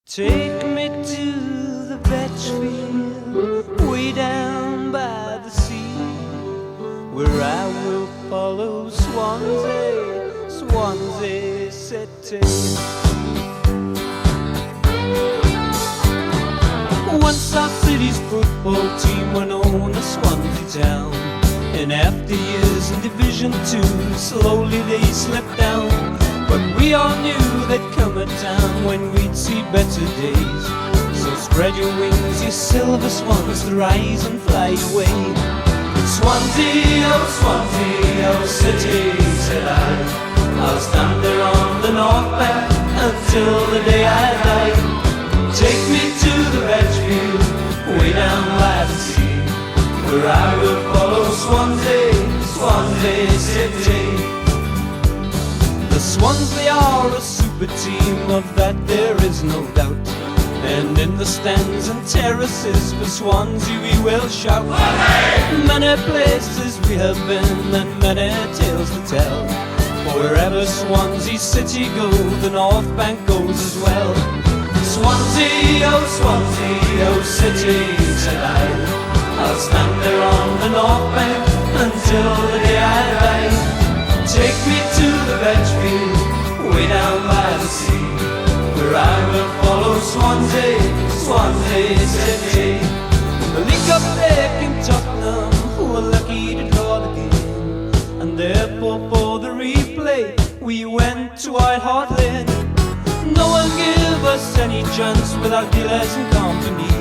Take me to the Vetch Field, way down by the sea, where I will follow Swansea, Swansea City. Once our city's football team went on to Swansea town, and after years in Division 2, slowly they slipped down. But we all knew there'd come a time when we'd see better days. So spread your wings, you silver swans, to rise and fly away. Swansea, oh city, said I'll stand there on the north bank until the day I die. Take me to the Vetch Field, way down by the sea, where I will follow Swansea, Swansea City. The Swans, they are a super team, of that there is no doubt. And in the stands and terraces for Swansea we will shout. Many places we have been and many tales to tell. For wherever Swansea City go, the North Bank goes as well. Swansea, oh city, said I'll stand there on the North Bank until the day I die. Take me to the Vetch Field, way down by the sea, where I will follow Swansea, Swansea City. The League Cup there in Tottenham, who were lucky to draw the game, and therefore for the replay we went to White Hart Lane. No one gave us any chance without dealers and company,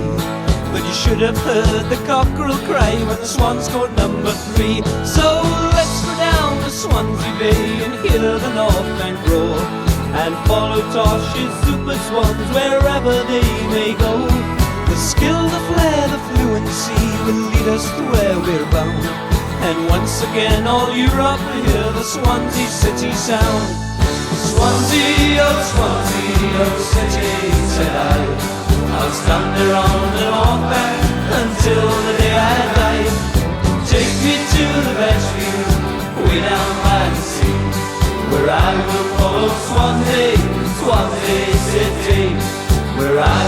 but you should have heard the cockerel cry when the Swans scored number 3. So let's go down to Swansea Bay and hear the North Bank roar, and follow Tosh's super swans wherever they may go. The skill, the flair, the fluency will lead us to where we're bound, and once again all Europe will hear the Swansea City sound. Swansea, oh city, said I'll stand there on the North Bank until the day I die. Take me to the Vetch Field, way down by the sea, where I will follow Swansea, Swansea City, where I